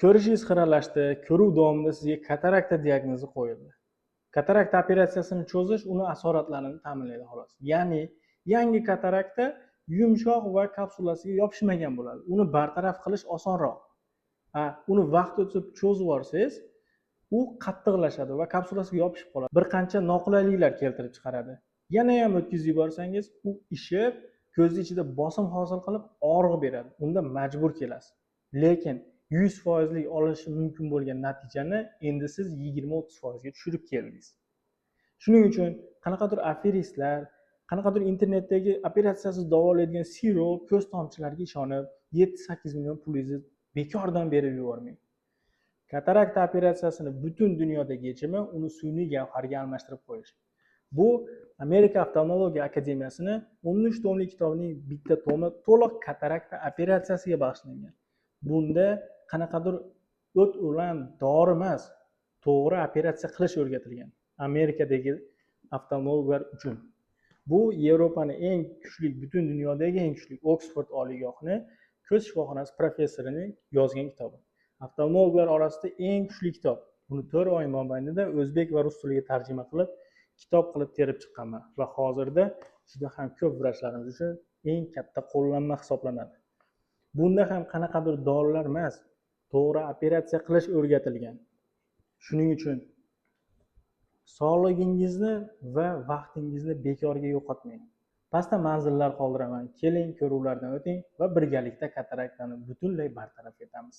Ko'rishingiz xiralashdi, ko'ruv davomida sizga katarakta diagnozi qo'yildi. Katarakta operatsiyasini cho'zish uni asoratlarini ta'minlaydi xolos. Ya'ni yangi katarakta yumshoq va kapsulasiga yopishmagan bo'ladi. Uni bartaraf qilish osonroq. Uni vaqt o'tib cho'zib yuborsangiz, u qattiqlashadi va kapsulasiga yopishib qoladi. Bir qancha noqulayliklar keltirib chiqaradi. Yana ham o'tkazib yuborsangiz, u ishib, ko'zni ichida bosim hosil qilib, og'riq beradi. Unda majbur kelasiz. Lekin 100% olishi mumkin bo'lgan natijani endi siz 20-30% ga tushirib keldingiz. Shuning uchun qanaqadir aferistlar, qanaqadir internetdagi operatsiyasiz davolaydigan siro ko'z tomchilariga ishonib 7-8 million pulingizni bekordan berib yubormang. Katarakta operatsiyasini butun dunyodagi yechimi uni sun'iy gavharga almashtirib qo'yish. Bu Amerika Oftalmologiya akademiyasini 13 tomli kitobining bitta tomi to'liq katarakta operatsiyasiga bag'ishlangan. Bunda qanaqadir o't o'lan dori emas, to'g'ri operatsiya qilish o'rgatilgan Amerikadagi oftalmologlar uchun. Bu Yevropaning eng kuchli, butun dunyodagi eng kuchli Oxford oliygohining ko'z shifoxonasi professorining yozgan kitobi. Oftalmologlar orasida eng kuchli kitob. Buni 4 oy mobaynida o'zbek va rus tiliga tarjima qilib, kitob qilib terib chiqqanman va hozirda juda ham ko'p vrachlarimiz uchun eng katta qo'llanma hisoblanadi. Bunda ham qanaqadir dorilar emas, to'g'ri operatsiya qilish o'rgatilgan. Shuning uchun sog'ligingizni va vaqtingizni bekorga yo'qotmang. Pastda manzillar qoldiraman. Keling, ko'ruvlardan o'ting va birgalikda kataraktani butunlay bartaraf etamiz.